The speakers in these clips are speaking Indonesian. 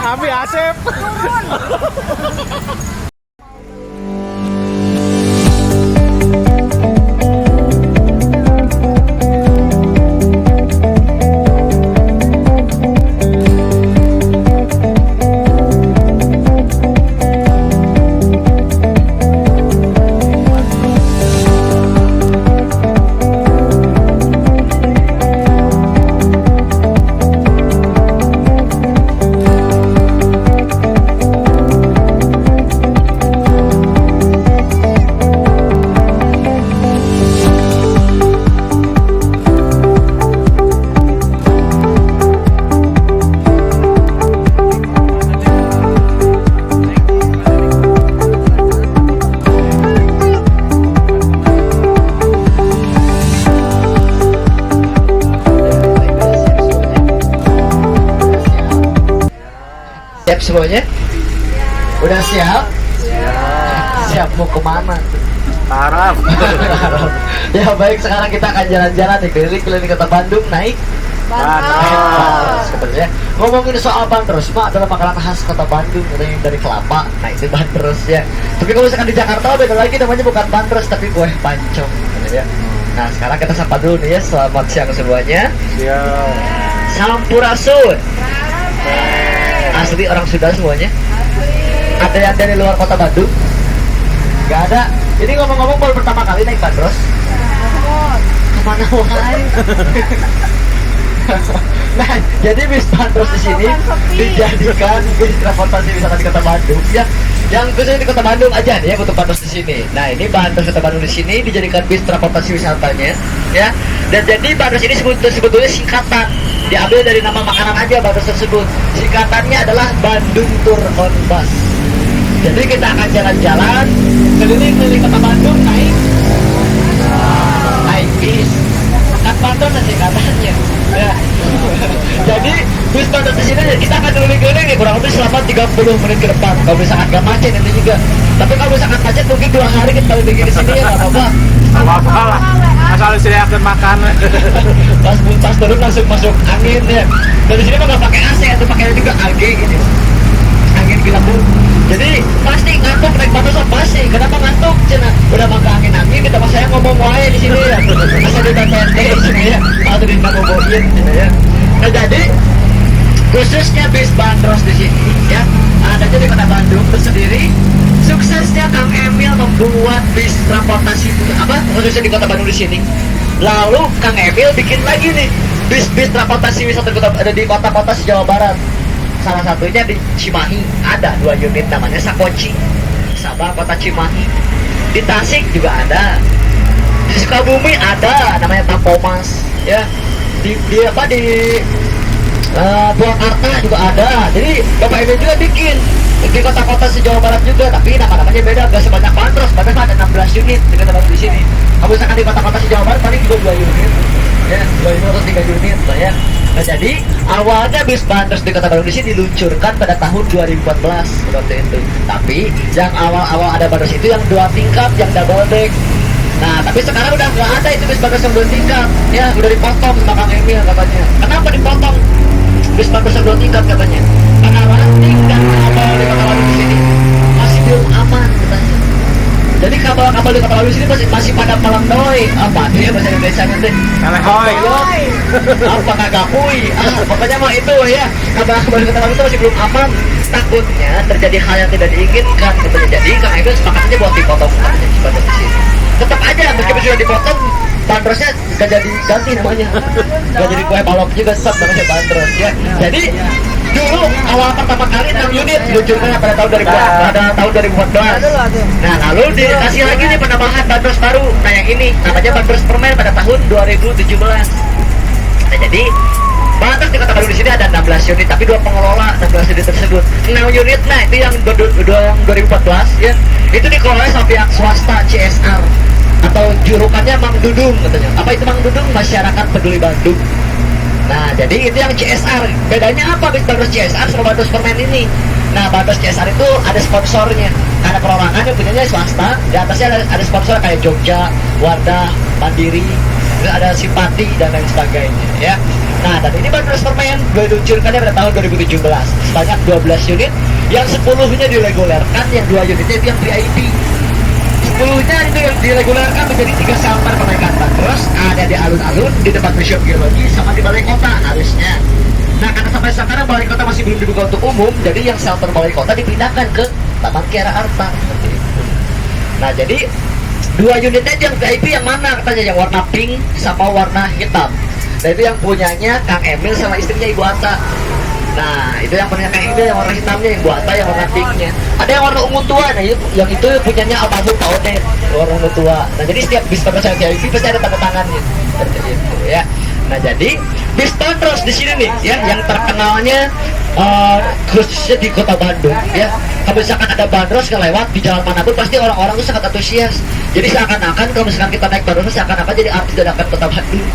Abi Asep. Siap semuanya? Udah siap? Siap mau kemana? Harap. Ya baik, sekarang kita akan jalan-jalan nih keliling kota Bandung, naik bandros katanya. Ngomongin soal bandros, mah adalah makanan khas kota Bandung, yang dari kelapa. Nah itu bandros ya. Tapi kalau misalkan di Jakarta beda lagi, namanya bukan bandros tapi kue pancong ya. Nah sekarang kita sapa dulu nih ya. Selamat siang semuanya. Sampurasun. Asli orang Sunda semuanya? Ada yang dari luar kota Bandung? Gak ada. Ini ngomong-ngomong baru pertama kali naik bandros? Kemana wahai? Nah, jadi bis bandros di sini dijadikan bis transportasi wisata di kota Bandung ya. Yang khususnya di kota Bandung aja nih ya untuk bandros di sini. Nah, ini bandros kota Bandung di sini dijadikan bis transportasi wisatanya ya. Dan jadi bandros ini sebetulnya singkatan, diambil dari nama makanan aja bandros tersebut. Singkatannya adalah Bandung Tour on Bus. Jadi kita akan jalan-jalan keliling kota Bandung naik bis. Kan bandros singkatannya. Ya. Jadi bis bandros di sini kita akan keliling-keliling nih kurang lebih selama 30 menit ke depan. Kalau misalkan gak macet nanti juga. Tapi kalau misalkan macet mungkin 2 hari kita keliling di sini ya nggak apa-apa. Apa lah. Asal disediakan makanan. Pas turun langsung masuk angin ya. Dan di sini mah nggak pakai AC, atau pakai juga AG gitu. Angin gila bu. Jadi pasti ngantuk naik bandros pasti. Kenapa ngantuk? Cina udah makan angin kita pas saya ngomong wae di sini ya. Asal di PNT di sini ya. Atau di ngobrolin gitu ya. Nah jadi khususnya bis bandros di sini ya. Adanya di kota Bandung tersendiri. Suksesnya Kang Emil membuat bis transportasi khususnya di kota Bandung di sini. Lalu Kang Emil bikin lagi nih bis transportasi wisata di kota-kota Jawa Barat. Salah satunya di Cimahi ada 2 unit namanya Sakoci, Sabang Kota Cimahi. Di Tasik juga ada. Di Sukabumi ada namanya Tampomas ya. Di Purwakarta juga ada. Jadi Bapak Emil juga bikin di kota-kota Jawa Barat juga, tapi nama-namanya beda, gak sebanyak bandros. Bandros ada 16 unit di kota Bandung di sini. Kalau misalkan di kota-kota Jawa Barat paling juga 2 unit, ya 2 unit atau 3 unit lah ya. Nah jadi awalnya bis bandros di kota Bandung di sini diluncurkan pada tahun 2014 waktu itu. Tapi yang awal-awal ada bandros itu yang 2 tingkat, yang double deck. Nah tapi sekarang udah nggak ada itu bis bandros yang 2 tingkat, ya udah dipotong sama Kang Emil katanya. Kenapa dipotong bis bandros yang 2 tingkat katanya? Karena ranting dan kabel di kota Bandung di sini masih belum aman katanya. Jadi kabel-kabel di kota Bandung di sini masih pada malam doi. Apa dia bahasa Indonesia nanti? Kalehoi. Apa kagak kui? Pokoknya mah itu ya. Kabel-kabel di kota Bandung itu masih belum aman. Takutnya terjadi hal yang tidak diinginkan katanya. Jadi Kang Emil sepakatnya buat dipotong katanya di bandros di sini. Tetap aja meskipun sudah dipotong, bandrosnya gak jadi ganti namanya. Gak jadi kue balok juga, tetap namanya bandros ya. Jadi dulu awal pertama kali 6 unit diluncurkan pada tahun 2014. Nah lalu dikasih lagi nih penambahan bandros baru. Nah yang ini namanya bandros permen pada tahun 2017. Nah jadi bandros di kota Bandung di sini ada 16 unit, tapi 2 pengelola 16 unit tersebut. 6 unit, nah itu yang 2014 ya. Itu dikelola sama pihak swasta CSR atau julukannya Mang Dudung katanya. Apa itu Mang Dudung? Masyarakat Peduli Bandung. Nah jadi itu yang CSR. Bedanya apa bis bandros CSR sama bandros permen ini? Nah bandros CSR itu ada sponsornya, karena perorangan yang punyanya swasta. Di atasnya ada sponsor kayak Jogja, Wardah, Mandiri, ada Simpati dan lain sebagainya ya. Nah, dan ini bandros permain diluncurkannya pada tahun 2017 sebanyak 12 unit, yang 10-nya diregulerkan, yang 2 unitnya itu yang VIP. 10-nya itu yang diregulerkan menjadi 3 shelter penaikan bandros, ada di alun-alun, di depan Museum Geologi, sama di balai kota harusnya. Nah, karena sampai sekarang balai kota masih belum dibuka untuk umum, jadi yang shelter balai kota dipindahkan ke Taman Kiara Arta seperti itu. Nah, jadi 2 unitnya yang VIP yang mana katanya, yang warna pink sama warna hitam. Nah, itu yang punyanya Kang Emil sama istrinya Ibu Ata. Nah, itu yang punya Kang Emil yang warna hitamnya, Ibu Ata yang warna pinknya. Ada yang warna ungu tua, nah yang itu punyanya almarhum Pak Odet, warna ungu tua. Nah, jadi setiap bis pemesanan VIP pasti ada tanda tangannya seperti itu ya. Nah, jadi bis bandros di sini nih ya, yang terkenalnya khususnya di kota Bandung ya. Kalau misalkan ada bandros kelewat di jalan manapun, pasti orang-orang itu sangat antusias. Jadi seakan-akan kalau misalkan kita naik bandros, seakan-akan jadi artis dadakan kota Bandung.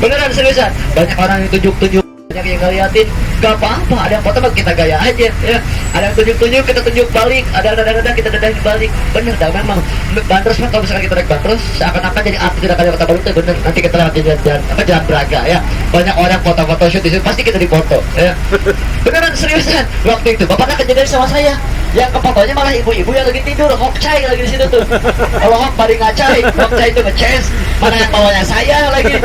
Beneran, seriusan. Banyak orang yang tunjuk-tunjuk, banyak yang ngeliatin, gak apa-apa, ada yang foto kita gaya aja ya. Ada yang tunjuk-tunjuk, kita tunjuk balik, ada kita dadahin balik. Bener, dah memang bandros kan, kalau misalkan kita naik bandros, seakan-akan jadi artis dadakan kota Bandung itu bener. Nanti kita lewat jalan Braga ya, banyak orang foto-foto shoot di situ, pasti kita dipoto ya. Beneran, seriusan. Waktu itu bapaknya kejadian sama saya, yang kefotonya malah ibu-ibu yang lagi tidur, hokcai lagi di situ tuh. Kalau hok baring ngacai, hokcai itu ngeces, mana yang bawanya saya lagi.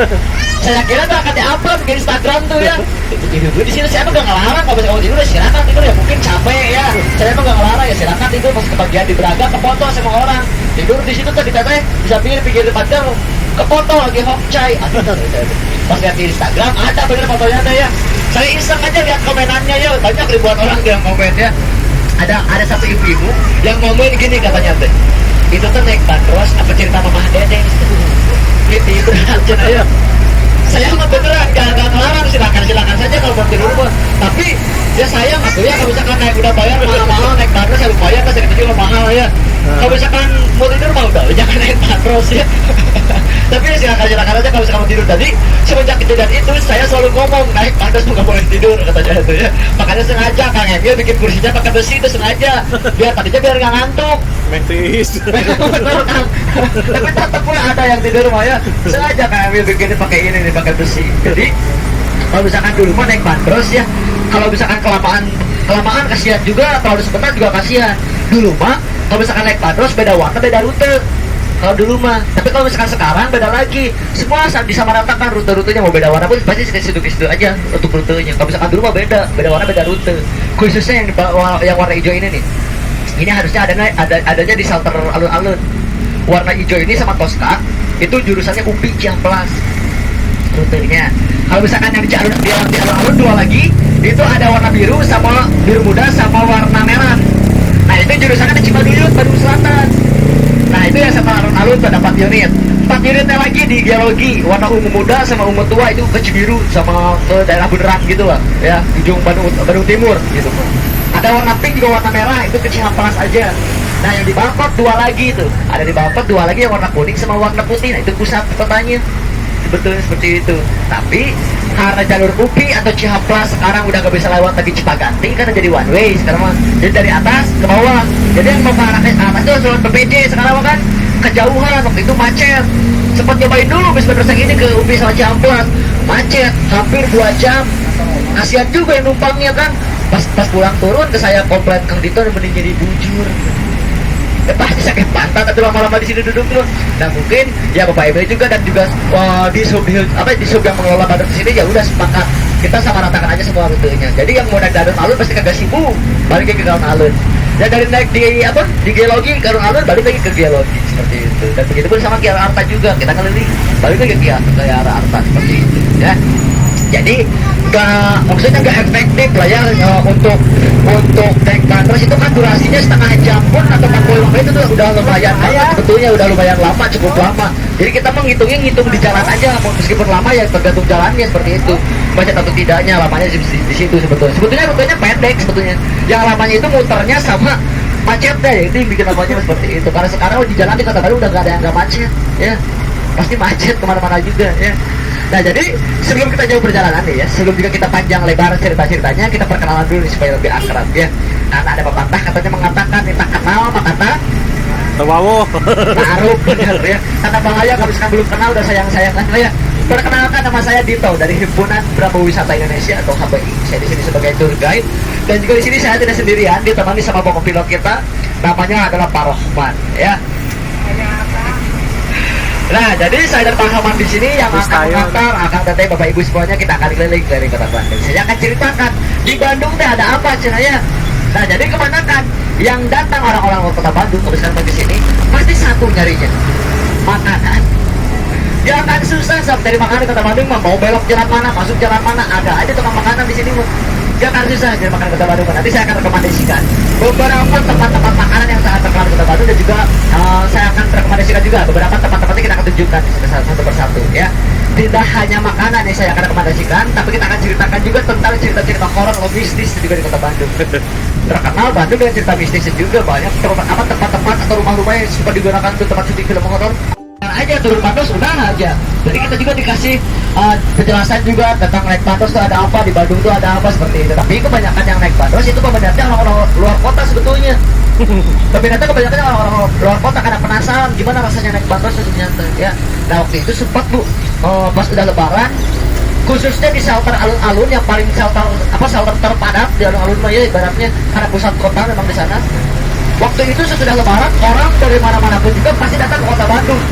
Saya kira tuh akan di-upload ke Instagram tuh ya. Ibu di sini saya emang gak ngelarang, kalau misalnya kamu tidur ya silakan tidur ya, mungkin capek ya. Saya emang gak ngelarang ya, silakan tidur. Pas kebagian di Braga kefoto sama orang tidur di situ tuh, kita teh bisa pinggir depan gang kefoto lagi hokcai. Pas lihat di Instagram ada bener fotonya tuh ya. Saya iseng aja lihat komenannya ya, banyak ribuan orang yang komen ya. Ada satu ibu-ibu yang ngomongin gini katanya teh, itu tuh naik bandros apa cerita mamah dede gitu ibu aja. Saya mah beneran gak ngelarang, silakan saja kalau mau tidur pun. Tapi ya sayang atuh ya, kalau misalkan naik udah bayar mahal-mahal, naik bandros ya lumayan lah, sedikit juga mahal ya. Kalau misalkan mau tidur mau udah jangan naik bandros ya. Tapi ya silakan aja kalau misalkan mau tidur. Tadi semenjak kejadian itu saya selalu ngomong naik bandros tuh gak boleh tidur katanya itu ya. Makanya sengaja Kang Emil bikin kursinya pakai besi itu sengaja, biar biar nggak ngantuk. Mentis. Betul Kang. Tapi tetap pun ada yang tidur mah ya. Sengaja Kang Emil bikin pakai ini nih, pakai besi. Jadi kalau misalkan dulu mah naik bandros ya, kalau misalkan kelamaan kasihan juga, terlalu sebentar juga kasihan. Dulu mah kalau misalkan naik bandros beda warna beda rute. Kalau dulu mah, tapi kalau misalkan sekarang beda lagi. Semua disamaratakan rute-rutenya, mau beda warna pun pasti situ aja untuk rutenya. Kalau misalkan dulu mah beda warna beda rute. Khususnya yang warna hijau ini nih. Ini harusnya adanya di shelter alun-alun. Warna hijau ini sama Tosca itu jurusannya UPI Ciamplas rutenya. Kalau misalkan yang di alun-alun dua lagi, itu ada warna biru sama biru muda sama warna merah. Nah, itu jurusannya di Cibaduyut, Bandung Selatan. Nah, itu yang sama alun-alun tuh ada 4 unit. 4 unitnya lagi di geologi, warna ungu muda sama ungu tua itu ke Cibiru sama ke daerah Beneran gitu lah ya, ujung Bandung Timur gitu. Ada warna pink juga warna merah, itu ke Ciamplas aja. Nah, yang di Balkot 2 lagi tuh, ada di Balkot 2 lagi yang warna kuning sama warna putih. Nah, itu pusat kotanya. Betul seperti itu. Tapi karena jalur UPI atau Ciamplas sekarang udah gak bisa lewat lagi Cipaganti karena jadi one way sekarang mah. Jadi dari atas ke bawah. Jadi yang mau ke arah atas itu harus lewat BPJ sekarang kan kejauhan, waktu itu macet. Sempat nyobain dulu bis bandros yang ini ke UPI sama Ciamplas, macet hampir 2 jam. Kasihan juga yang numpangnya kan. Pas pulang turun ke saya komplain Kang Dito mending jadi bujur. Pasti sakit pantat atau lama-lama di sini duduk tuh. Nah, mungkin ya Bapak Ibu juga dan juga di sub yang mengelola bandros di sini ya udah sepakat kita sama ratakan aja semua rutenya. Jadi yang mau naik ke alun pasti kagak sibuk, balik ke alun-alun. Ya dari naik di geologi ke alun-alun balik lagi ke geologi seperti itu. Dan begitu pun sama Kiara Arta juga, kita keliling balik lagi ke Kiara Arta seperti itu ya. Jadi maksudnya nggak efektif lah ya untuk naik bandros itu kan durasinya setengah jam pun atau 45 menit itu udah lumayan banget sebetulnya, udah lumayan lama, cukup lama. Jadi kita ngitung di jalan aja, meskipun lama ya tergantung jalannya seperti itu, macet atau tidaknya lamanya di situ sebetulnya rutenya pendek sebetulnya, yang lamanya itu muternya sama macetnya ya, itu yang bikin lamanya seperti itu. Karena sekarang di jalan di Kota Baru udah nggak ada yang nggak macet ya, pasti macet kemana-mana juga ya. Nah, jadi sebelum kita jauh perjalanan nih ya, sebelum juga kita panjang lebar cerita-ceritanya, kita perkenalan dulu nih, supaya lebih akrab ya. Karena ada pepatah katanya mengatakan kita kenal maka tak Terbawa. taruh, bener ya. Karena bahaya kalau misalkan belum kenal udah sayang-sayangan lah ya. Perkenalkan, nama saya Dito dari Himpunan Bravo Wisata Indonesia atau HBI. Saya di sini sebagai tour guide dan juga di sini saya tidak sendirian, ditemani sama bapak pilot kita, namanya adalah Pak Rohman, ya. Nah, jadi saya dan Pak Rohman di sini yang akan mengantar, akan datang bapak ibu semuanya, kita akan keliling kota Bandung. Saya akan ceritakan di Bandung teh ada apa cenanya. Nah, jadi kemana kan yang datang orang-orang ke kota Bandung kebesaran ke sini pasti satu nyarinya makanan. Ya akan susah sob dari makanan di kota Bandung mah, mau belok jalan mana, masuk jalan mana, ada aja tukang makanan di sini mah. Ya akan susah dari makanan kota Bandung. Nanti saya akan rekomendasikan beberapa tempat-tempat makanan yang sangat terkenal di kota Bandung dan juga saya akan rekomendasikan juga beberapa tempat-tempatnya kita akan tunjukkan di sini satu persatu ya. Tidak hanya makanan yang saya akan rekomendasikan, tapi kita akan ceritakan juga tentang cerita-cerita horor atau mistis juga di kota Bandung. Terkenal Bandung dengan cerita mistisnya juga banyak, terutama tempat-tempat atau rumah-rumah yang suka digunakan untuk tempat syuting film horor. Aja turun Bandros udah aja. Jadi kita juga dikasih penjelasan juga tentang naik Bandros itu ada apa, di Bandung itu ada apa seperti itu. Tapi kebanyakan yang naik Bandros itu kebanyakan orang-orang luar kota sebetulnya. Tapi nanti kebanyakan orang-orang luar kota karena penasaran gimana rasanya naik Bandros ternyata ya. Nah waktu itu sempat bu pas udah Lebaran, khususnya di shelter alun-alun yang paling shelter terpadat di alun-alun ya ibaratnya karena pusat kota memang di sana. Waktu itu sesudah Lebaran orang dari mana-mana pun juga pasti datang ke kota Bandung.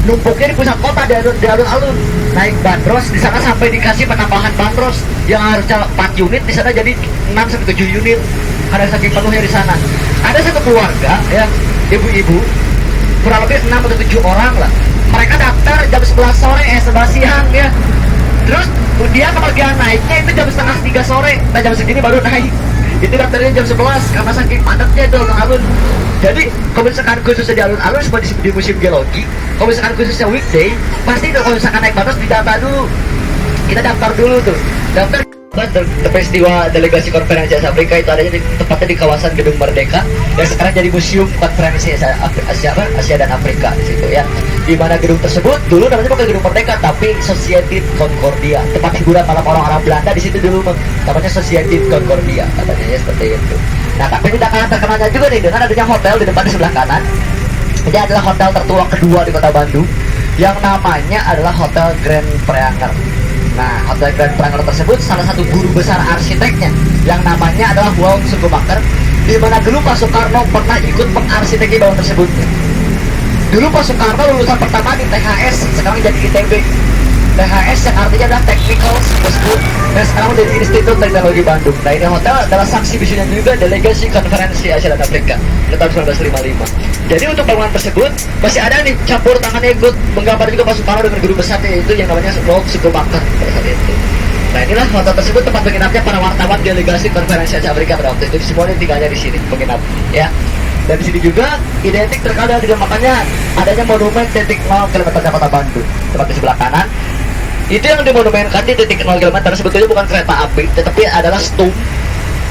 Numpuknya di pusat kota di alun-alun naik bandros di sana sampai dikasih penambahan bandros yang harusnya 4 unit di sana jadi 6 sampai 7 unit karena saking penuhnya di sana. Ada satu keluarga ya ibu-ibu kurang lebih 6 atau 7 orang lah, mereka daftar jam 11 sore 11 siang ya, terus dia kebagian naiknya itu jam setengah 3 sore, nah jam segini baru naik. Itu daftarnya jam 11 karena saking padatnya itu alun-alun. Jadi kalau misalkan khususnya di alun-alun seperti di museum geologi, kalau misalkan khususnya weekday pasti kalau misalkan naik batas didata dulu, kita daftar dulu tuh, daftar peristiwa delegasi konferensi Asia Afrika itu adanya tepatnya di kawasan Gedung Merdeka yang sekarang jadi museum konferensi Asia dan Afrika di situ ya. Di mana gedung tersebut dulu namanya bukan Gedung Merdeka tapi Society Concordia, tempat hiburan malam orang-orang Belanda di situ dulu namanya Society Concordia katanya ya seperti itu. Nah tapi tidak kalah terkenalnya juga nih dengan adanya hotel di depan di sebelah kanan. Ini adalah hotel tertua kedua di kota Bandung yang namanya adalah Hotel Grand Preanger. Nah, Hotel Grand Preanger tersebut salah satu guru besar arsiteknya yang namanya adalah Wong Sukumaker, di mana dulu Pak Soekarno pernah ikut mengarsiteki bangunan tersebut. Dulu Pak Soekarno lulusan pertama di THS, sekarang jadi ITB. THS yang artinya adalah Technical School dan sekarang menjadi Institut Teknologi Bandung. Nah ini hotel adalah saksi bisunya juga delegasi konferensi Asia dan Afrika di tahun 1955. Jadi untuk bangunan tersebut masih ada nih campur tangannya ikut menggambar juga Pak Soekarno dengan guru besarnya itu yang namanya Wong Sukumaker pada saat itu. Nah inilah hotel tersebut tempat menginapnya para wartawan delegasi konferensi Asia Afrika pada waktu itu. Semuanya tinggalnya di sini menginap ya. Dan di sini juga identik terkadang dengan makanya adanya monumen titik 0 km kota Bandung tempat di sebelah kanan. Itu yang dimonumenkan di titik 0 km sebetulnya bukan kereta api tetapi adalah stump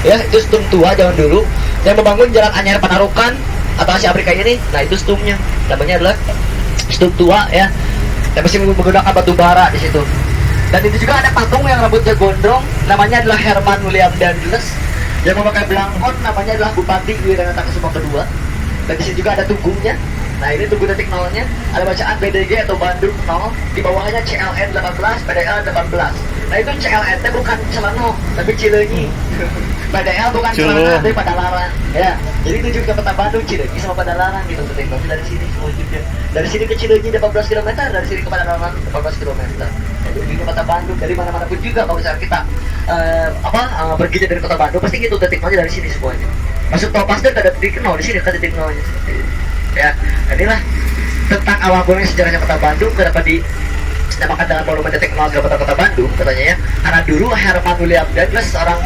ya, itu stump tua zaman dulu yang membangun jalan Anyar Panarukan atau Asia Afrika ini. Nah itu stumpnya namanya adalah stump tua ya, dan masih menggunakan batu bara di situ. Dan itu juga ada patung yang rambutnya gondrong namanya adalah Herman William Dangles yang memakai belangkon namanya adalah Bupati Wiranata Kusuma kedua. Dan di sini juga ada tunggungnya. Nah ini tunggu detik nolnya, ada bacaan BDG atau Bandung 0, di bawahnya CLN 18, PDL 18. Nah itu CLN bukan Celano, tapi Cileunyi. PDL bukan Celana, tapi Padalarang. Ya, jadi itu juga kota Bandung, Cileunyi sama Padalarang gitu. Dari sini semua juga. Dari sini ke Cileunyi 18 km, dari sini ke Padalarang 18 km. Jadi di kota Bandung dari mana-mana pun juga kalau misalnya kita pergi dari kota Bandung pasti gitu detik nolnya dari sini semuanya. Masuk tol Pasir ada titik nol di sini kan titik nolnya. Ya, inilah tentang awal mulanya sejarahnya kota Bandung kenapa dinamakan dengan monumen titik nol kota Bandung katanya ya, karena dulu Herman William Dangles seorang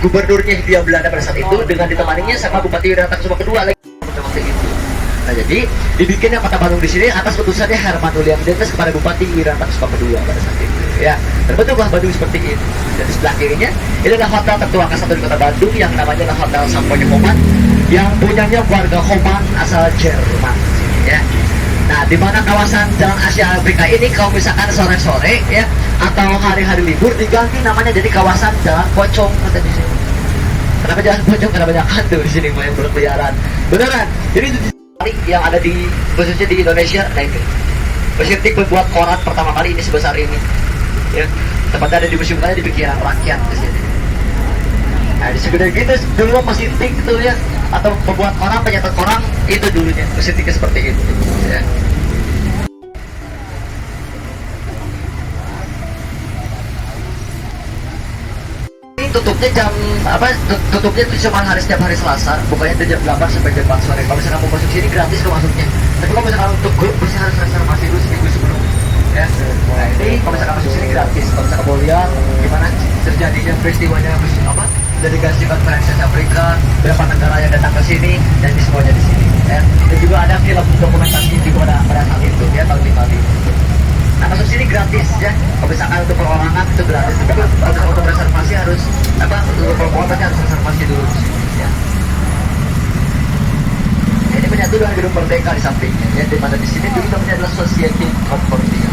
gubernurnya Hindia Belanda pada saat itu dengan ditemaninya sama Bupati Wiranata Kusuma kedua lagi waktu itu. Nah jadi dibikinnya kota Bandung di sini atas putusannya Herman William Dangles kepada Bupati Wiranata Kusuma kedua pada saat itu ya, terbentuklah Bandung seperti ini. Dan di sebelah kirinya ini adalah hotel tertua ke-1 di kota Bandung yang namanya adalah Hotel Samponya Homan yang punyanya warga Homan asal Jerman ya. Nah di mana kawasan Jalan Asia Afrika ini kalau misalkan sore-sore ya atau hari-hari libur diganti namanya jadi kawasan Jalan Pocong kata di sini. Kenapa Jalan Pocong? Karena banyak hantu di sini yang berkeliaran beneran. Jadi itu yang ada di khususnya di Indonesia. Nah itu Mesin tik membuat koran pertama kali ini sebesar ini. Ya, tempatnya ada di museum kaya di pikiran rakyat di sini. Nah, di segede gitu dulu mesin tik itu ya, atau pembuat koran, penyetak koran itu dulunya mesin tik seperti itu. Ya. Tutupnya jam apa? Tutupnya itu cuma setiap hari Selasa, bukannya dari jam 8 sampai jam 4 sore. Kalau misalkan mau masuk sini gratis kok masuknya. Tapi kalau misalkan untuk grup bisa harus reservasi dulu seminggu sebelum. Ya, nah ini kalau misalkan masuk sini gratis. Kalau misalkan mau lihat gimana terjadinya peristiwanya apa? Delegasi konferensi Afrika, berapa negara yang datang ke sini, dan di semuanya di sini. Ya. Dan juga ada film dokumentasi juga pada saat itu ya, tahun 55. Nah, masuk sini gratis ya. Kalau misalkan untuk perorangan itu gratis, tapi kalau untuk reservasi harus apa? Untuk perorangan harus reservasi dulu di sini. Ya. Nah, ini menyatu dengan gedung Merdeka di sampingnya. Ya, di mana di sini dulu namanya adalah Society Property.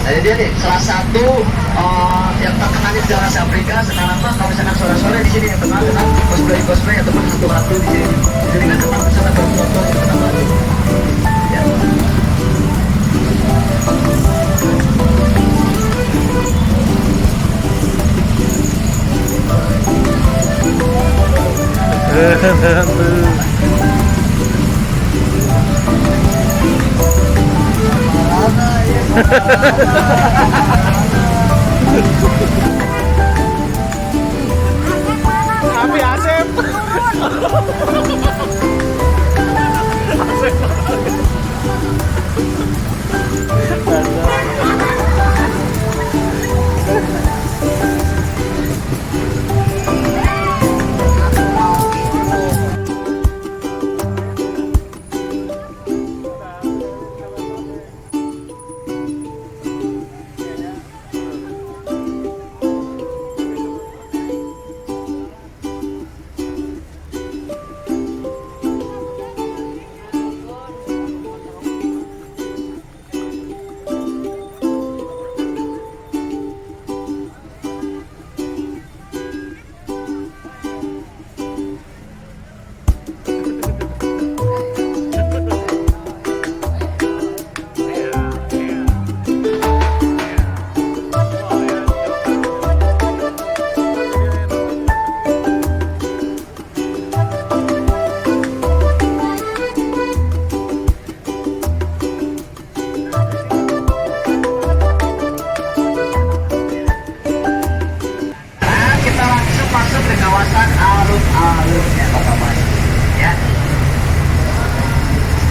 Nah, jadi dia nih salah satu yang terkenal di dalam Asia Afrika sekarang mah kalau misalkan sore-sore di sini yang kenal cosplay ataupun hantu-hantu di sini. Jadi nggak kenal misalkan berfoto yang kenal hantu. Ya. Tapi Asep. alun-alunnya Kota Bandung ya.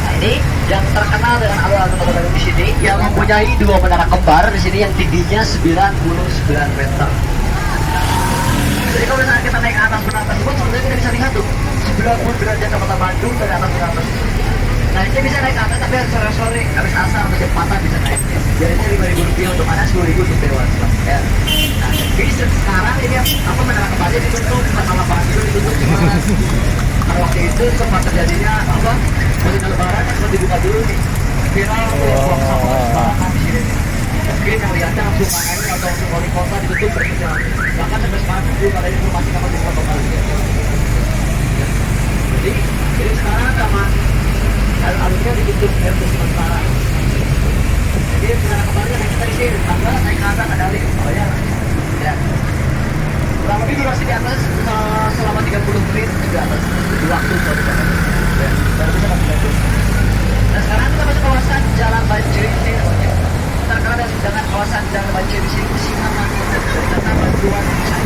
Nah, ini yang terkenal dengan alun-alun Kota Bandung di sini yang mempunyai dua menara kembar di sini yang tingginya 99 meter. Jadi kalau misalnya kita naik ke atas menara tersebut, sebenarnya kita bisa lihat tuh 90 derajat ke Kota Bandung dari atas menara tersebut. Nah, ini bisa naik ke atas tapi harus sore-sore, habis asar atau jam 4 bisa naik. Biasanya Rp5.000 untuk anak, Rp10.000 untuk dewasa. Ya. Nah, jadi sekarang ini apa menara kembarnya ditutup, karena lapangan itu ditutup cuma karena waktu itu sempat terjadinya apa? Musim lebaran sempat dibuka dulu nih. Viral buang sampah di sini. Mungkin yang lihatnya langsung main atau langsung wali kota ditutup berjalan. Bahkan sampai sekarang belum ada informasi kapan bisa kembali. Jadi sekarang taman alun-alunnya ditutup untuk sementara. Jadi menara kembarnya naik kita di sini, tangga naik ke atas ada lift. Oh ya. Ya. Kurang lebih durasi di atas selama 30 menit di atas di waktu kalau di atas. Ya, baru bisa masuk. Nah sekarang kita masuk kawasan Jalan Banjir ini namanya. Terkenal dengan kawasan Jalan Banjir di sini Singamanggi dari kata bantuan Cai.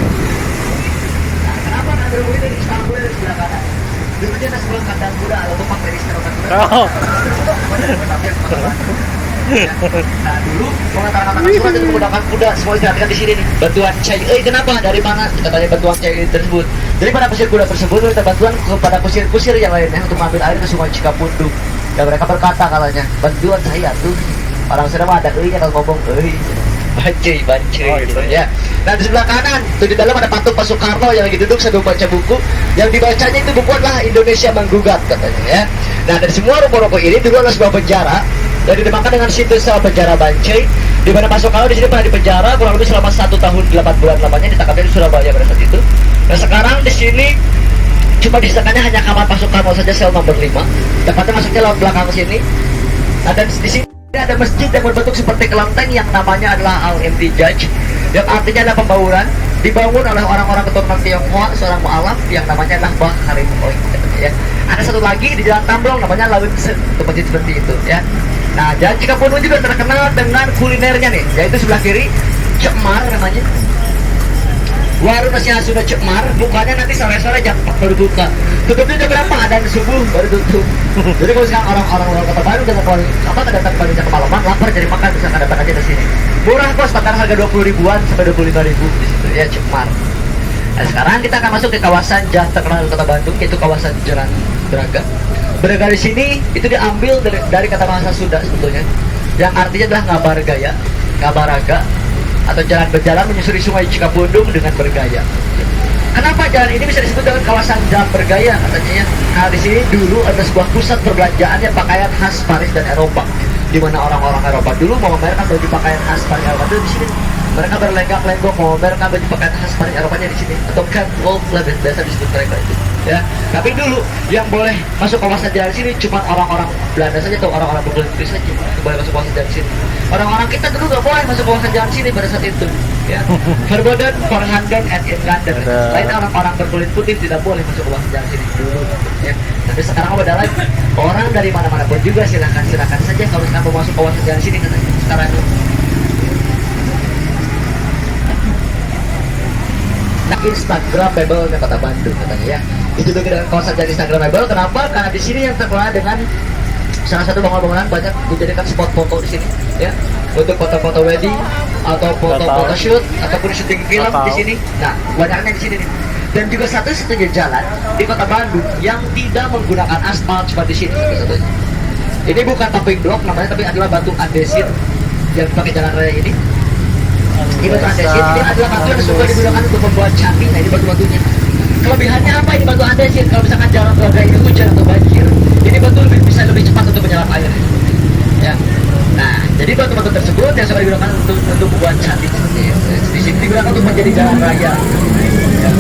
Nah kenapa Nabi Ruhi ini sekarang boleh di sebelah kanan? Dulunya ada sebelah kandang kuda atau tempat dari sekarang kuda. Oh. Nah dulu mengatakan surat itu menggunakan kuda, semua diperhatikan di sini nih. Bantuan Cai, kenapa? Dari mana? Katanya bantuan Cai tersebut. Jadi pada kusir kuda tersebut minta bantuan kepada kusir-kusir yang lainnya untuk mengambil air ke Sungai Cikapundung. Dan mereka berkata katanya, bantuan saya tuh orang sedang ada nya kalau ngomong banjir gitu ya. Nah di sebelah kanan tuh di dalam ada patung Pak Soekarno yang lagi duduk sambil baca buku. Yang dibacanya itu buku adalah Indonesia Menggugat katanya ya. Nah dari semua ruko-ruko ini dulu adalah sebuah penjara dan dinamakan dengan situs penjara Bancai. Di mana Pak Soekarno di sini pernah dipenjara kurang lebih selama 1 tahun 8 bulan lamanya, ditangkapnya di Surabaya pada saat itu. Nah sekarang di sini cuma disediakannya hanya kamar Pak Soekarno saja, sel nomor 5. Tepatnya masuknya lewat belakang sini. Nah, dan di sini ada masjid yang berbentuk seperti kelenteng yang namanya adalah Al-Imtijaj, yang artinya adalah pembauran, dibangun oleh orang-orang keturunan Tionghoa, seorang mu'alaf yang namanya adalah Mbah Karim Oi, ya. Ada satu lagi di Jalan Tamblong namanya Lawinse, untuk masjid seperti itu, ya. Nah, Jalan Cikapundung juga terkenal dengan kulinernya nih, yaitu sebelah kiri Cekmar namanya. Warung nasi Sunda Cekmar, bukanya nanti sore-sore jam 4 baru buka. Tutupnya jam berapa? Ada subuh baru tutup. Jadi kalau misalkan orang-orang luar kota Bandung dan mau datang ke Bandung kemalaman, lapar jadi makan, misalkan datang aja ke sini. Murah kok, standar harga 20 ribuan sampai 25 ribu di situ ya, Cekmar. Nah, sekarang kita akan masuk ke kawasan jalan terkenal kota Bandung, yaitu kawasan Jalan Braga. Braga di sini itu diambil dari kata bahasa Sunda sebetulnya, yang artinya adalah ngabargaya, ngabaraga, atau jalan berjalan menyusuri sungai Cikapundung dengan bergaya. Kenapa jalan ini bisa disebut dengan kawasan jalan bergaya katanya? Karena di sini dulu ada sebuah pusat perbelanjaannya pakaian khas Paris dan Eropa, di mana orang-orang Eropa dulu mau memamerkan baju pakaian khas Paris Eropa itu di sini. Mereka berlenggak-lenggok mau memamerkan baju pakaian khas Paris Eropanya di sini, atau catwalk lah biasa disebut mereka itu. Ya, tapi dulu yang boleh masuk kawasan jalan sini cuma orang-orang Belanda saja atau orang-orang berkulit putih saja yang boleh masuk kawasan jalan sini. Orang-orang kita dulu nggak boleh masuk kawasan jalan sini pada saat itu. Ya, verboden, verhanden, and inlander. Lain orang-orang berkulit putih tidak boleh masuk kawasan jalan sini dulu. Ya, tapi sekarang beda lagi. Orang dari mana-mana pun juga silakan saja kalau misalkan mau masuk kawasan jalan sini katanya. Sekarang itu. Nah, Instagramable Kota Bandung katanya ya. Itu juga dengan kawasan jalan Instagramable. Kenapa? Karena di sini yang terkenal dengan salah satu bangunan-bangunan banyak dijadikan spot foto di sini, ya, untuk foto-foto wedding atau foto-foto shoot ataupun syuting film di sini. Nah, banyaknya di sini nih. Dan juga satu-satunya jalan di Kota Bandung yang tidak menggunakan aspal cuma di sini satu-satunya. Ini bukan topping block namanya, tapi adalah batu andesit yang pakai jalan raya ini. Ini batu andesit ini adalah batu yang suka digunakan untuk membuat candi. Nah, ini batu-batunya. Kelebihannya apa ini batu andesit? Kalau misalkan jalan Braga ini hujan atau banjir, ini batu bisa lebih cepat untuk menyerap air. Ya. Nah, jadi batu-batu tersebut yang suka digunakan untuk membuat candi seperti itu. Di sini digunakan untuk menjadi jalan raya. Ya.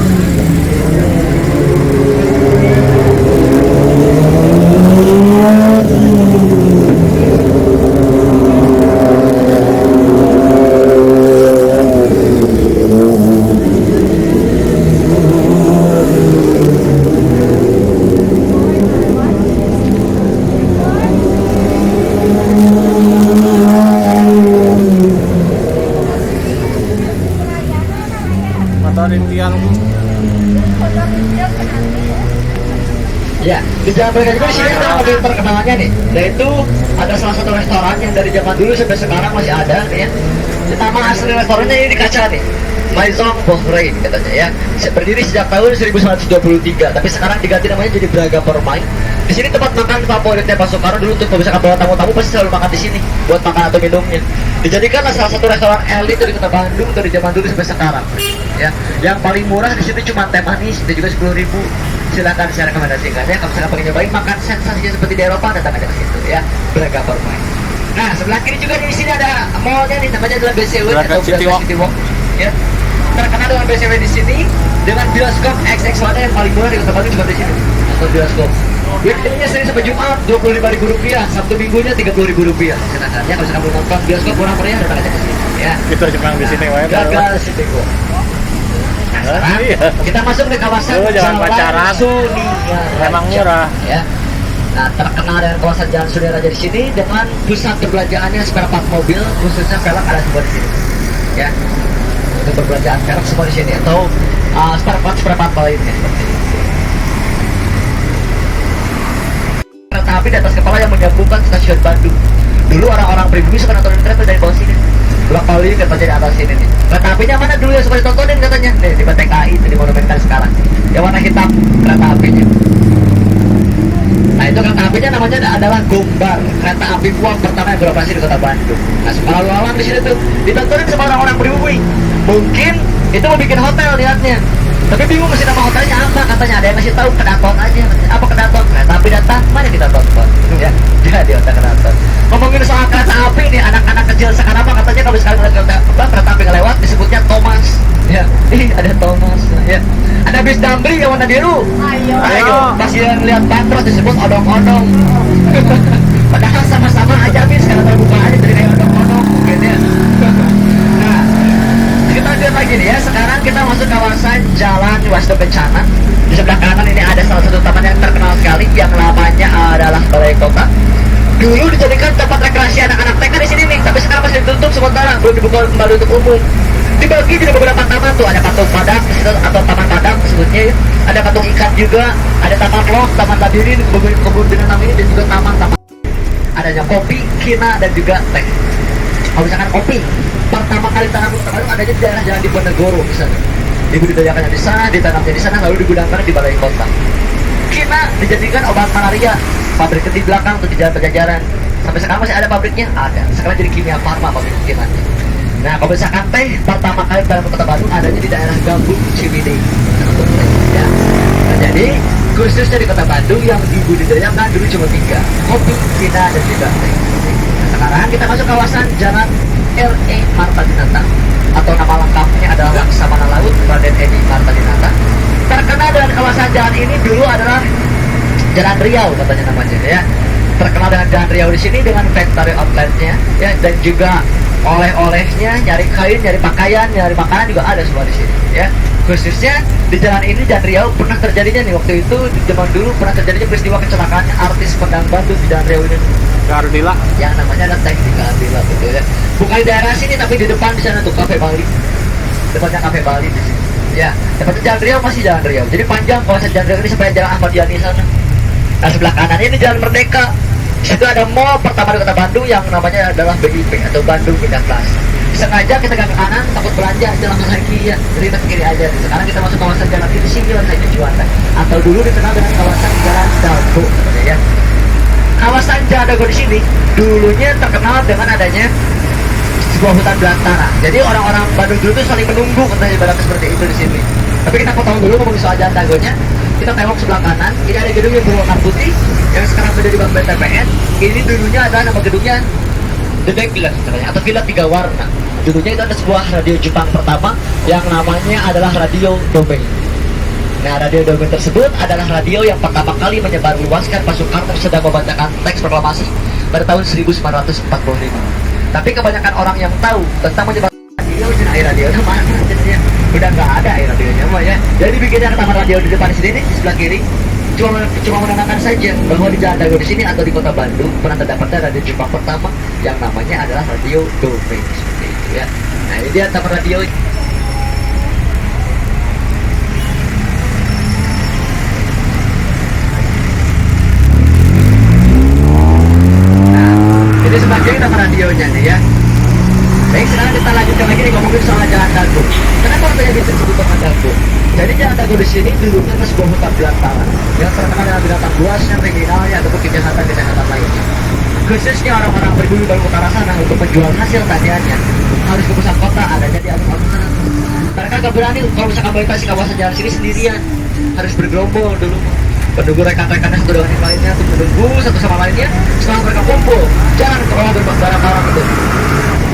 Ya, di Jalan Braga juga di sini ada mobil terkenalnya nih, yaitu ada salah satu restoran yang dari zaman dulu sampai sekarang masih ada nih ya. Nama asli restorannya ini di kaca nih, Maison Bohrain katanya ya. Berdiri sejak tahun 1923, tapi sekarang diganti namanya jadi Braga Permai. Di sini tempat makan favoritnya Pak Soekarno dulu, untuk misalkan bawa tamu-tamu pasti selalu makan di sini buat makan atau minumnya. Dijadikanlah salah satu restoran elit di Kota Bandung dari zaman dulu sampai sekarang. Ya, yang paling murah di situ cuma teh manis, itu juga 10.000. Silakan saya rekomendasikan ya, kalau misalkan pengen nyobain makan sensasinya seperti di Eropa, datang aja ke situ ya, Braga Permai. Nah, sebelah kiri juga di sini ada mallnya nih, namanya adalah BCW atau Braga City Walk. Ya, terkenal dengan BCW di sini dengan bioskop XX1 yang paling murah di Kota Bandung juga di sini, atau bioskop. Weekday-nya Senin sampai Jumat Rp25.000, Sabtu Minggunya Rp30.000. Silakan ya, kalau misalkan mau nonton bioskop murah meriah, datang aja ke sini ya. Kita cuma di sini wae. Braga City Walk. Nah, kita masuk ke kawasan jangan pacaran. Sunia Emang murah ya. Nah, terkenal dengan kawasan Jalan Sunia Raja di sini dengan pusat perbelanjaannya spare part mobil, khususnya velg ada semua di sini. Ya, untuk perbelanjaan velg semua di sini atau spare part lainnya. Kereta api di atas kepala yang menyambungkan stasiun Bandung. Dulu orang-orang pribumi suka nontonin kereta dari bawah sini. Dua kali kereta di atas sini nih. Kereta apinya mana dulu yang suka ditontonin katanya? Nih di BTKI itu di Monumental sekarang. Yang warna hitam kereta apinya. Nah, itu kereta apinya namanya adalah Gombar, kereta api uang pertama yang beroperasi di Kota Bandung. Nah, lalu alam di sini tuh ditontonin sama orang-orang pribumi. Mungkin itu mau bikin hotel lihatnya. Tapi bingung mesti nama hotelnya apa, katanya ada yang ngasih tahu Kedaton aja. Apa Kedaton? Kereta api datang, mana kita tonton? Ya, jadi hotel Kedaton. Ngomongin soal kereta api nih, anak-anak kecil sekarang mah katanya kalau sekarang kereta api lewat disebutnya Thomas. Ya, ada Thomas. Ya, ada bis Damri yang warna biru. Ayo, pas yang lihat Bandros disebut odong-odong. Padahal sama-sama aja bis karena terbuka aja dari kayak odong-odong, gitu ya. Nah, kita lihat lagi nih ya. Sekarang kita masuk kawasan Jalan Wasto Kencana. Di sebelah kanan ini ada salah satu taman yang terkenal sekali yang namanya adalah Balai Kota. Dulu dijadikan tempat rekreasi anak-anak TK di sini nih, tapi sekarang masih ditutup sementara, belum dibuka kembali untuk umum. Dibagi di beberapa taman tuh, ada patung padang atau taman padang sebutnya ya. Ada patung ikan juga, ada taman loh, taman labirin, kebun dengan namanya dan juga taman-taman. Adanya kopi, kina dan juga teh. Kalau misalkan kopi, pertama kali tanam Kota Bandung adanya di daerah Jalan Diponegoro misalnya. Dibudidayakannya di sana, ditanamnya di sana, lalu digunakan di Balai Kota. Kina dijadikan obat malaria, pabrik di belakang untuk di Jalan Pajajaran. Sampai sekarang masih ada pabriknya, ada. Sekarang jadi Kimia Farma pabrik kinanya. Nah, kalau misalkan teh pertama kali dalam Kota Bandung adanya di daerah Gambung Ciwidey. Ya. Nah, jadi khususnya di Kota Bandung yang dibudidayakan dulu cuma 3, kopi, kina dan juga teh. Nah, sekarang kita masuk kawasan Jalan R.E. Marta Dinata atau nama lengkapnya adalah Laksamana Laut Raden Edi Marta Dinata. Terkenal dengan kawasan jalan ini dulu adalah Jalan Riau katanya namanya ya. Terkenal dengan Jalan Riau di sini dengan factory outletnya ya, dan juga oleh-olehnya, nyari kain, nyari pakaian, nyari makanan juga ada semua di sini ya. Khususnya di jalan ini Jalan Riau pernah terjadinya nih waktu itu di zaman dulu pernah terjadinya peristiwa kecelakaan artis Pendang Bandung di Jalan Riau ini. Gardila. Yang namanya adalah Teknik Gardila betul ya. Bukan di daerah sini tapi di depan di sana tuh Cafe Bali. Depannya Cafe Bali di sini. Ya, depannya Jalan Riau masih Jalan Riau. Jadi panjang kawasan Jalan Riau ini sampai Jalan Ahmad Yani sana. Nah, sebelah kanan ini Jalan Merdeka. Di situ ada mall pertama di Kota Bandung yang namanya adalah BIP atau Bandung Bidang Kelas. Sengaja kita ke kanan takut belanja jalan lagi ya. Jadi kita ke kiri aja. Sekarang kita masuk kawasan Jalan Insinyur Haji Juanda atau dulu dikenal dengan kawasan Jalan Dago ya. Kawasan Jalan Dago di sini dulunya terkenal dengan adanya sebuah hutan belantara. Jadi orang-orang Bandung dulu tuh saling menunggu katanya ibaratnya seperti itu di sini. Tapi kita potong dulu ngomong soal Jalan Dagonya. Kita tengok sebelah kanan, ini ada gedung yang berwarna putih yang sekarang sudah di Bank BTPN. Ini dulunya adalah nama gedungnya The Bank Villa katanya, atau Villa 3 warna. Dulunya itu ada sebuah radio Jepang pertama yang namanya adalah Radio Domain. Nah, Radio Domain tersebut adalah radio yang pertama kali menyebarluaskan pas Soekarno sedang membacakan teks proklamasi pada tahun 1945. Tapi kebanyakan orang yang tahu tentang menyebar radio mana jadinya udah nggak ada radionya mah ya. Jadi bikinnya taman radio di depan sini di sebelah kiri cuma menandakan saja bahwa di Jalan Dago di sini atau di Kota Bandung pernah terdapat radio Jepang pertama yang namanya adalah Radio Domain seperti itu ya. Nah, ini dia taman radio. Nah, ini sebelah kiri taman radionya nih ya. Baik, sekarang kita lanjutkan lagi nih ngomongin soal Jalan Dago. Kenapa katanya bisa disebut Taman Dago? Jadi Jalan Dago di sini dulunya adalah sebuah hutan belantara yang terkenal dengan binatang buasnya, kriminalnya, ataupun kejahatan-kejahatan lainnya. Khususnya orang-orang pribumi Bandung Utara sana untuk menjual hasil taniannya harus ke pusat kota, adanya di alun-alun. Mereka gak berani kalau misalkan melintasi kawasan jalan sini sendirian, harus bergerombol dulu. Menunggu rekan-rekannya satu dengan yang lainnya untuk menunggu satu sama lainnya. Setelah mereka kumpul, jangan kalau barang-barang itu.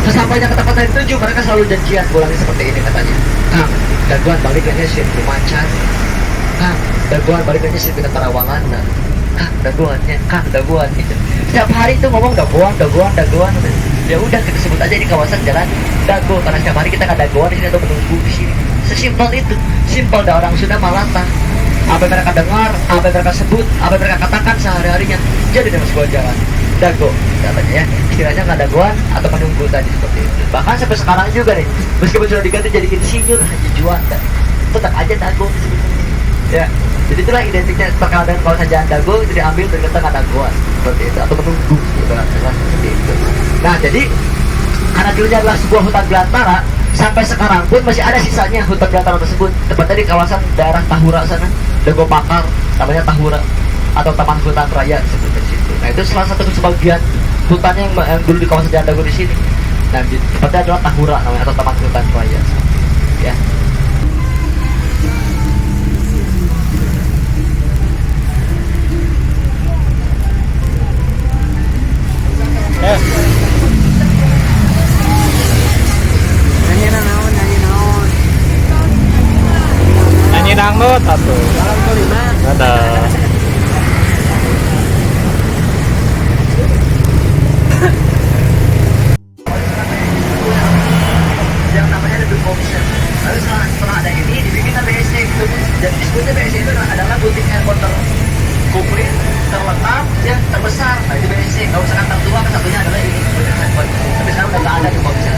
Sesampainya ke tempat yang dituju, mereka selalu janjian pulangnya seperti ini katanya. Kang, daguan balikannya sih lumacan. Kang, daguan balikannya sih kita Tarawangan. Kang, daguan gitu. Setiap hari itu ngomong daguan. Ya udah kita sebut aja di kawasan Jalan Dago karena setiap hari kita nggak daguan di sini atau menunggu di sini. Sesimpel itu, simpel dah orang Sunda Malata. Apa yang mereka dengar, apa yang mereka sebut, apa yang mereka katakan sehari-harinya jadi dalam sebuah jalan Dago katanya ya, istilahnya nggak dagoan atau menunggu tadi seperti itu. Bahkan sampai sekarang juga nih, meskipun sudah diganti jadi Insinyur Haji Juanda, tetap aja Dago ya. Jadi itulah identiknya terkenal dengan kawasan Jalan Dago, itu diambil dari kata dagoan seperti itu atau menunggu seperti itu. Nah, jadi karena dulunya adalah sebuah hutan belantara, sampai sekarang pun masih ada sisanya hutan belantara tersebut, tepatnya di kawasan daerah Tahura sana, Dago Pakar, namanya Tahura atau Taman Hutan Raya seperti itu. Nah, itu salah satu sebagian hutannya yang dulu di kawasan Jalan Dago di sini. Nah, tepatnya adalah Tahura namanya atau Taman Hutan Raya. Ya. satu. Salam kelima. Dadah. Yang namanya lebih komisen. Lalu setelah ada ini dibikin BSC gitu. Dan disebutnya BSC itu adalah butik air water komplit terlengkap yang terbesar. Nah itu BSC. Kalau misalkan tertua satunya adalah ini butik handphone. Tapi sekarang udah nggak ada di komisen.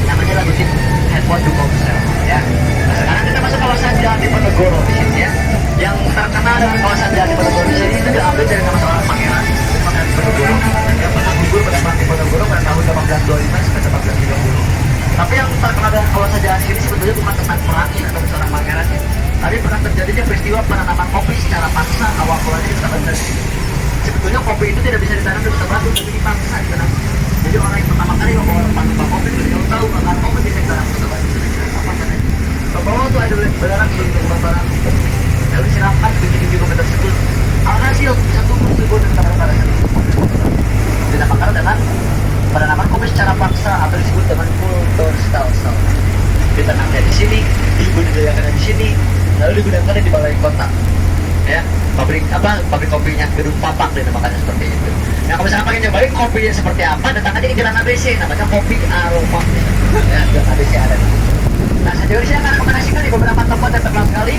Namanya adalah butik handphone di komisen. Ya. Nah sekarang kita masuk kawasan Jalan Diponegoro di sini ya. Yang terkenal dengan kawasan Jalan Diponegoro di sini itu diambil dari nama seorang pangeran. Pangeran Diponegoro yang pernah gugur pada Perang Diponegoro pada tahun 1825 sampai 1830. Tapi yang terkenal dengan kawasan jalan sini sebetulnya bukan tentang perang atau seorang pangeran ya. Tapi pernah terjadinya peristiwa penanaman kopi secara paksa awal mulanya di Kota Batu. Sebetulnya kopi itu tidak bisa ditanam di Kota Batu, tapi dipaksa ditanam. Jadi orang yang pertama kali membawa rempah kopi itu dia tahu bahwa kopi bisa ditanam di Kota Batu. Apa katanya? Bahwa itu ada belerang di tempat barang. Lalu disiramkan biji-biji kopi tersebut. Alhasil bisa tumbuh subur dan pada dinamakan dengan penanaman kopi secara paksa atau disebut dengan kultur style. Ditanamnya di sini, dibudidayakan di sini, lalu digunakan di balai kota. Ya, pabrik kopinya gedung papak dinamakannya seperti itu. Nah, kalau misalnya pengen nyobain kopinya seperti apa, datang aja ke Jalan ABC, namanya Kopi Aroma. Ya, Jalan ABC ada di situ. Nah, sejauh ini saya akan rekomendasikan di beberapa tempat yang terkenal sekali.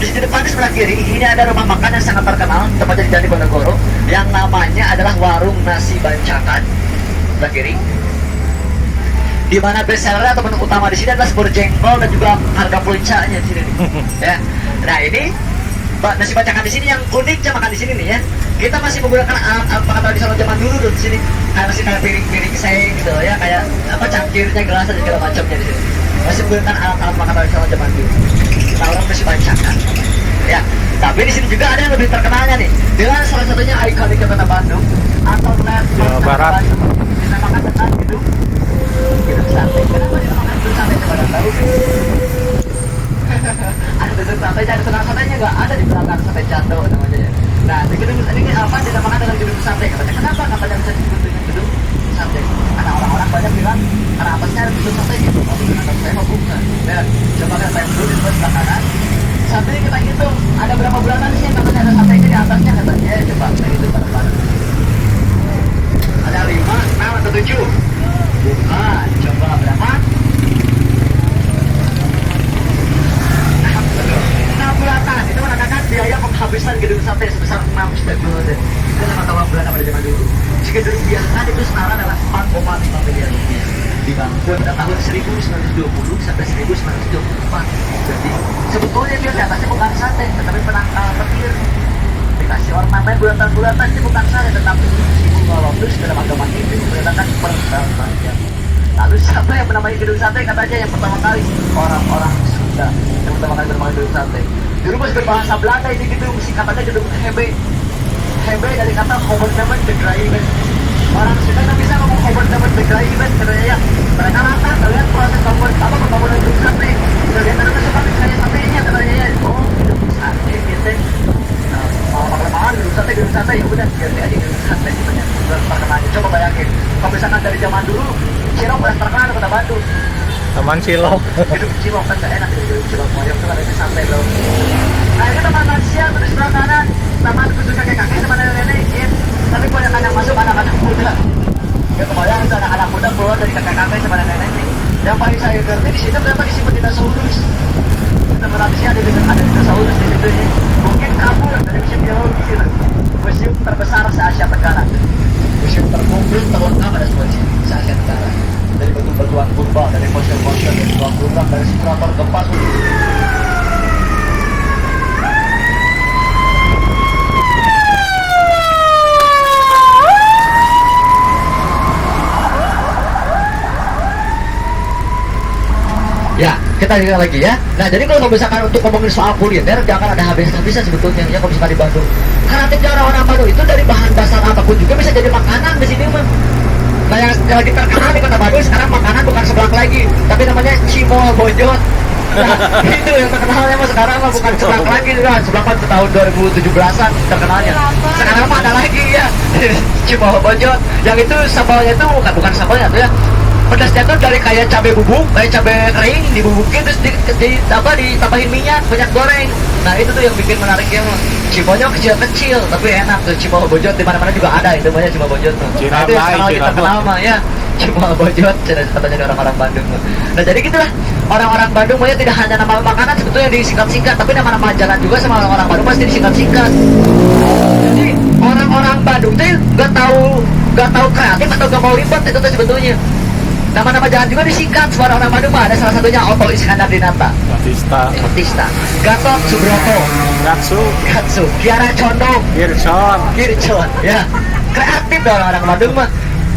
Di sini depan di sebelah kiri ini ada rumah makan yang sangat terkenal, tempatnya di Jalan Diponegoro, yang namanya adalah Warung Nasi Bancakan. Sebelah kiri. Di mana best seller atau menu utama di sini adalah sebur jengkol dan juga harga puncaknya di sini. Ya. Nah, ini nasi bancakan di sini yang uniknya makan di sini nih ya. Kita masih menggunakan alat-alat makan tradisional zaman dulu tuh di sini. Kayak masih kayak piring-piring seng gitu ya, kayak apa cangkirnya, gelas dan segala macamnya di sini. Masih menggunakan alat-alat makan tradisional zaman dulu. Nah, orang nasi bancakan. Ya, tapi di sini juga ada yang lebih terkenalnya nih. Dengan salah satunya ikonik Kota Bandung atau Jawa Barat. Dinamakan dengan gedung sate. Kenapa dinamakan gedung sate? Coba anda tahu? Ada gedung sate, ada tukang satenya nggak? Ada di belakang sate Jando namanya ya. Nah, di gedung ini apa dinamakan dengan gedung sate? Katanya kenapa? Katanya bisa disebut dengan gedung sate? Karena orang-orang banyak bilang karena atasnya ada gedung sate gitu. Tapi menurut saya mah bukan. Dan coba kita lihat dulu di sebelah kanan. Sate kita hitung ada berapa bulatan sih katanya ada satenya di atasnya katanya. Coba kita hitung bareng-bareng. Ada 5, 6 atau 7? Bukan, coba berapa? 6 bulatan. Itu menandakan biaya penghabisan gedung sate sebesar 6 juta gulden. Itu sama tawa Belanda pada zaman dulu. Si gedung biasa itu setara adalah 4,5 miliar rupiah. Dibangun pada tahun 1920 sampai 1924. Jadi sebetulnya dia di atasnya bukan sate, tetapi penangkal petir. Dikasih ornamen bulatan-bulatan itu bukan sate, tetapi bunga lotus dalam agama Hindu menandakan persahabatan. Lalu siapa yang menamai gedung sate? Katanya yang pertama kali orang-orang Sunda yang pertama kali bernama gedung sate. Dulu masih berbahasa Belanda ini gedung, singkatannya gedung Hebe. Hebe dari kata Hoverdamen Bedrijven. Orang Sunda nggak bisa ngomong Hoverdamen Bedrijven katanya ya. Mereka rata lihat proses pembangunan gedung sate. Lihat ada seperti kayak satenya katanya ya. Oh gedung sate gitu. Mau makan gedung sate ya udah ganti aja gedung sate katanya. Perkenalnya coba bayangin. Kalau misalkan dari zaman dulu Cilok udah terkenal di Kota Batu. Taman Cilok. Gedung Cilok kan gak enak gedung Cilok. Moyong itu ada di santai bro. Nah ini taman lansia terus sebelah kanan. Taman khusus kakek-kakek sama nenek-nenek. Tapi kebanyakan yang masuk anak-anak muda. Ya kebayang itu anak-anak muda keluar dari kakek-kakek sama nenek-nenek. Yang paling saya ngerti di situ ternyata disimpan dinosaurus. Taman lansia ada dinosaurus di situ ini. Mungkin kabur dari museum biologi itu. Museum terbesar se Asia Tenggara. Museum terkomplit terlengkap ada semua di sini se Asia Tenggara. Dari batu-batuan purba, dari fosil-fosil, dari tulang belulang, dari simulator gempa. Ya, kita lihat lagi ya. Nah, jadi kalau misalkan untuk ngomongin soal kuliner, jangan ada habis-habisan sebetulnya ya kalau misalkan di Bandung. Karena tiap orang Bandung itu dari bahan dasar apapun juga bisa jadi makanan di sini mah. Nah, yang lagi terkenal di Kota Bandung sekarang makanan bukan seblak lagi, tapi namanya cimol bojot. Nah, itu yang terkenalnya mah sekarang mah bukan seblak lagi kan. Seblak kan tahun 2017-an terkenalnya. Sekarang mah ada lagi ya. Cimol bojot. Yang itu sambalnya itu bukan sambalnya tuh ya. pedasnya tuh dari kayak cabai bubuk, kayak cabai kering dibubukin terus ditambahin minyak banyak goreng. Nah itu tuh yang bikin menariknya mah. Cimonyo kecil-kecil tapi enak tuh. Cimoho Bojot di mana-mana juga ada itu banyak Cimoho Bojot tuh. Nah, itu yang sekarang lagi terkenal mah ya. Cimoho Bojot katanya dari orang-orang Bandung. Nah jadi gitulah, orang-orang Bandung banyak tidak hanya nama makanan sebetulnya disingkat-singkat, tapi nama-nama jalan juga sama orang-orang Bandung pasti disingkat-singkat. Jadi orang-orang Bandung tuh gak tahu kreatif atau gak mau ribet itu tuh sebetulnya. Nama-nama jalan juga disingkat sama orang Bandung mah. Ada salah satunya Otto Iskandar Dinata, Batista, Gatot Subroto, Gatsu, Kiara Condong, Gircon, ya kreatif dong orang Bandung mah.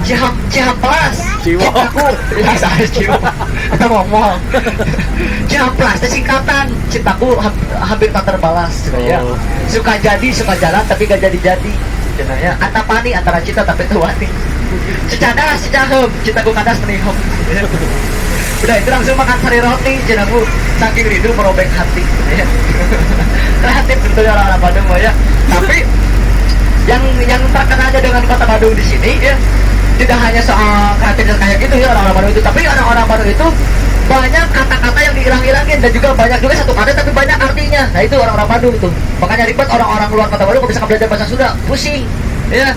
Cihamplas, Cintaku, ya saya Cimo, kita ngomong. Cihamplas, itu singkatan. Cintaku hampir tak terbalas, ya. Suka jadi, suka jalan, tapi gak jadi-jadi. Jenanya Antapani antara cinta tapi tuani. Cicadas, cicahem, cintaku kadas menihom. Udah itu langsung makan sari roti, jenangku saking rindu merobek hati. Ya. Kreatif sebetulnya orang-orang Bandung ya. Tapi yang terkenalnya dengan kota Bandung di sini ya, tidak hanya soal kreatif kayak gitu ya orang-orang Bandung itu, tapi orang-orang Bandung itu banyak kata-kata yang dihilang-hilangin dan juga banyak juga satu kata tapi banyak artinya. Nah itu orang-orang Bandung itu. Makanya ribet orang-orang luar kota Bandung kalau bisa belajar bahasa Sunda, pusing. Ya,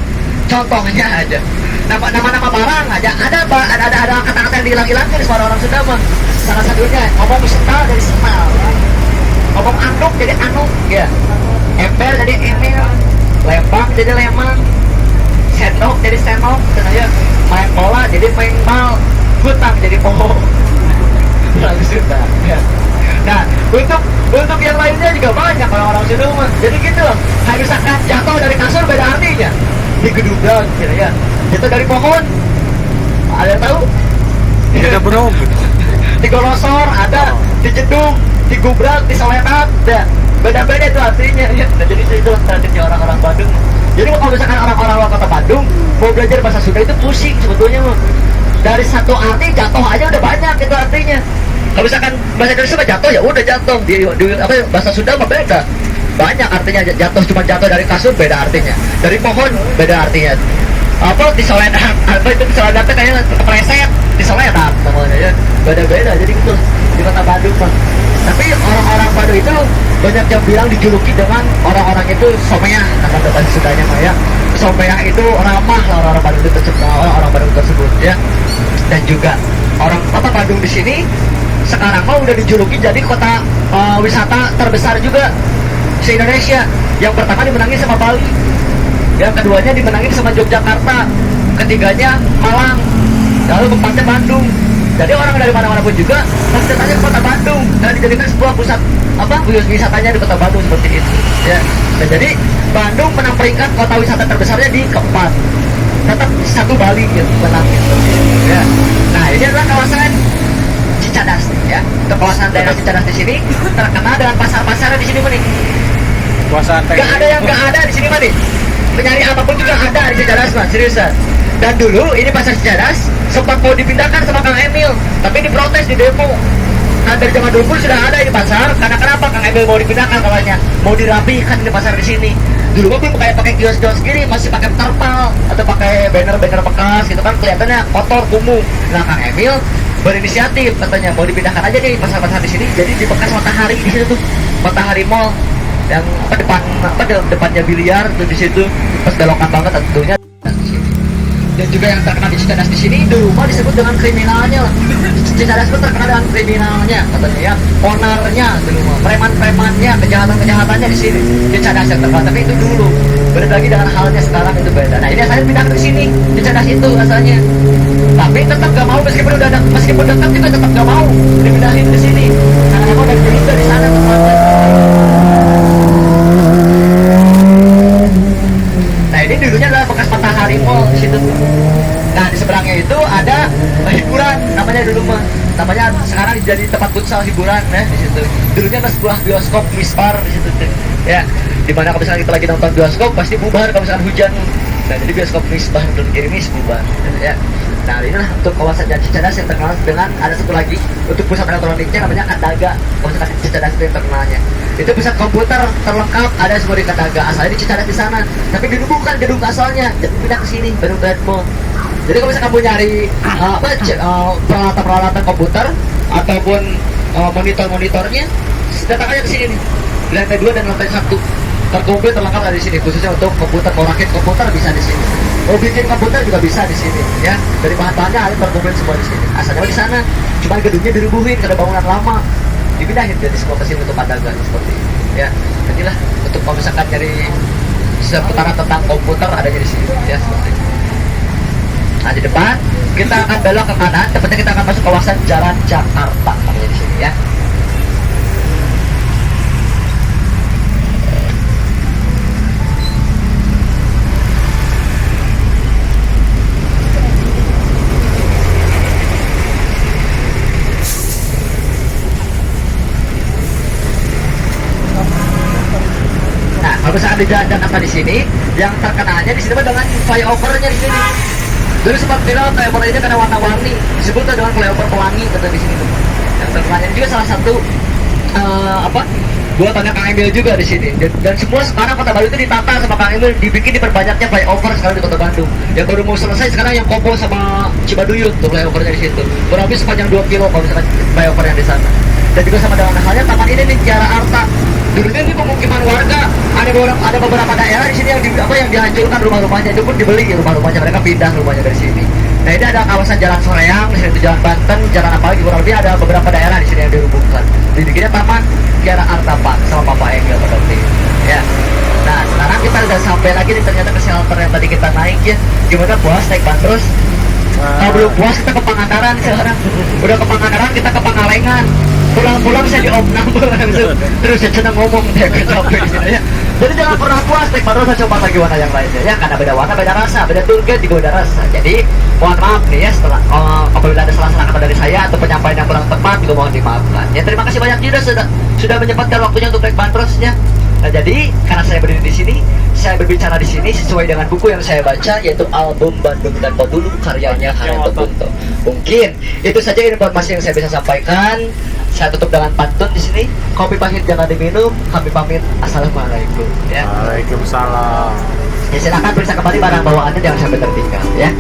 contohnya aja. Nama-nama barang aja ada kata-kata yang dihilang-hilangin sama orang-orang Sunda mah. Salah satunya ngomong setal dari setal. Ngomong anduk jadi anuk ya. Ember jadi emel. Lembang jadi lemang. Sendok jadi senok, ya. Main bola jadi main bal, hutang jadi poho. Lalu sudah. Ya. Nah, untuk yang lainnya juga banyak orang-orang Sunda mah. Jadi gitu loh. Kayak misalkan jatuh dari kasur beda artinya. Digedugak, gitu ya. Jatuh dari pohon. Ada yang tahu? Tidak belum. Digolosor ada, dijedung, digubrak, diseletak, ya. Beda-beda itu artinya ya. Nah, jadi itu artinya orang-orang Bandung. Jadi kalau misalkan orang-orang luar kota Bandung mau belajar bahasa Sunda itu pusing sebetulnya mah. Dari satu arti jatuh aja udah banyak itu artinya. Kalau misalkan bahasa Indonesia mah jatuh ya udah jatuh. Di bahasa Sunda mah beda. Banyak artinya jatuh, cuma jatuh dari kasur beda artinya. Dari pohon beda artinya. Apa diseledak, apa itu diseledak kayaknya kepleset, diseledak namanya ya. Beda-beda jadi gitu di kota Bandung mah. Tapi orang-orang Bandung itu banyak yang bilang dijuluki dengan orang-orang itu someah, kata bahasa Sundanya mah ya. Someah itu ramah lah orang-orang Bandung itu orang Bandung tersebut ya. Dan juga orang kota Bandung di sini sekarang mah udah dijuluki jadi kota wisata terbesar juga se Indonesia. Yang pertama dimenangin sama Bali, yang keduanya dimenangin sama Yogyakarta, ketiganya Malang, lalu keempatnya Bandung. Jadi orang dari mana-mana pun juga pasti tanya ke kota Bandung dan dijadikan sebuah pusat wisatanya di kota Bandung seperti itu ya. Dan jadi Bandung menang peringkat kota wisata terbesarnya di keempat, tetap satu Bali gitu menang gitu ya. Nah ini adalah kawasan Cicadas ya. Untuk kawasan daerah Cicadas di sini terkenal dengan pasar-pasarnya di sini nih. Gak ada yang gak ada di sini nih. Penyari apapun juga ada di Cicadas mas, seriusan. Dan dulu ini pasar Cicadas sempat mau dipindahkan sama Kang Emil, tapi diprotes di demo. Nah dari zaman dulu sudah ada di pasar, karena kenapa Kang Emil mau dipindahkan katanya, mau dirapikan di pasar di sini. Dulu mah belum pakai kios-kios gini, masih pakai terpal atau pakai banner-banner bekas gitu kan, kelihatannya kotor kumuh. Nah Kang Emil berinisiatif katanya mau dipindahkan aja nih pasar-pasar di sini, jadi di bekas Matahari di situ tuh, Matahari Mall yang depannya biliar tuh di situ, pas belokan banget tentunya. Dan juga yang terkenal di Cicadas di sini dulu mah disebut dengan kriminalnya lah. Cicadas pun terkenal dengan kriminalnya katanya ya, ownernya dulu mah, preman-premannya, kejahatan-kejahatannya di sini. Cicadas yang terkenal, tapi itu dulu. Beda lagi dengan halnya sekarang itu beda. Nah ini saya pindah ke sini, Cicadas itu rasanya. Tapi tetap gak mau meskipun dekat juga tetap gak mau dipindahin ke sini. Karena memang dari Gerindra di sana tempatnya. Nah ini dulunya adalah bekas Matahari Mall di situ. Nah di seberangnya itu ada hiburan namanya dulu mah. Namanya sekarang jadi tempat futsal hiburan ya di situ. Dulunya ada sebuah bioskop Misbar di situ tuh. Ya, di mana kalau misalnya kita lagi nonton bioskop pasti bubar kalau misalnya hujan. Nah jadi bioskop Misbar dan Gerimis bubar ya. Nah inilah untuk kawasan Cicadas yang terkenal dengan ada satu lagi untuk pusat elektroniknya namanya Kadaga. Kawasan Cicadas itu yang terkenalnya. Itu pusat komputer terlengkap ada semua di Kadaga. Asalnya di Cicadas di sana, tapi dulu bukan gedung asalnya, jadi pindah ke sini baru Grand Mall. Jadi kalau misalkan kamu nyari peralatan-peralatan komputer ataupun monitor-monitornya, datang aja ke sini nih. Di lantai 2 dan lantai 1 terkomplit terlengkap ada di sini, khususnya untuk komputer. Mau rakit komputer bisa di sini, mau bikin komputer juga bisa di sini ya. Dari bahan-bahannya ada terkumpul semua di sini. Asalnya di sana, cuma gedungnya dirubuhin karena bangunan lama, dipindahin jadi semua ke sini untuk pandangan seperti ini ya. Jadilah untuk kalau misalkan nyari seputaran tentang komputer ada di sini ya seperti ini. Nah di depan kita akan belok ke kanan, tepatnya kita akan masuk kawasan Jalan Jakarta namanya di sini ya. Kalau misalkan di Jalan Jakarta di sini, yang terkenalnya di sini dengan flyovernya di sini. Dulu sempat viral flyover ini karena warna-warni, disebut dengan flyover pelangi kata di sini tuh. Yang terkenalnya juga salah satu buatannya Kang Emil juga di sini. Dan semua sekarang Kota Bandung itu ditata sama Kang Emil, dibikin diperbanyaknya flyover sekarang di Kota Bandung. Yang baru mau selesai sekarang yang Kopo sama Cibaduyut tuh flyovernya di situ. Kurang lebih sepanjang 2 kilo kalau misalkan flyover yang di sana. Dan juga sama dengan halnya taman ini nih Kiara Arta. Dulunya ini pemukiman warga, ada beberapa daerah di sini yang dihancurkan rumah-rumahnya, itu pun dibeli rumah-rumahnya, mereka pindah rumahnya dari sini. Nah ini ada kawasan Jalan Soreang, di sini itu Jalan Banten, jalan apa lagi kurang lebih ada beberapa daerah di sini yang dirubuhkan. Dibikinnya Taman Kiara Arta Pak sama Bapak Engel seperti ya. Nah sekarang kita udah sampai lagi nih ternyata ke shelter yang tadi kita naik ya. Gimana puas naik bandros? Kalau belum puas kita ke Pangandaran sekarang. Udah ke Pangandaran kita ke Pangalengan. Pulang-pulang saya diopnam langsung. Terus saya senang ngomong dia capek ya. Jadi jangan pernah puas naik bandros, saya coba lagi warna yang lainnya ya, karena beda warna, beda rasa, beda turget juga beda rasa. Jadi mohon maaf nih ya setelah apabila ada salah-salah kata dari saya atau penyampaian yang kurang tepat juga mohon dimaafkan. Ya terima kasih banyak juga sudah menyempatkan waktunya untuk naik bandrosnya. Nah jadi karena saya berdiri di sini, saya berbicara di sini sesuai dengan buku yang saya baca yaitu album Bandung Tanpa Dulu karyanya Haryanto Punto. Mungkin itu saja informasi yang saya bisa sampaikan. Saya tutup dengan pantun di sini. Kopi pahit jangan diminum. Kami pamit. Assalamualaikum. Ya. Waalaikumsalam. Ya silakan periksa kembali barang bawaannya jangan sampai tertinggal ya.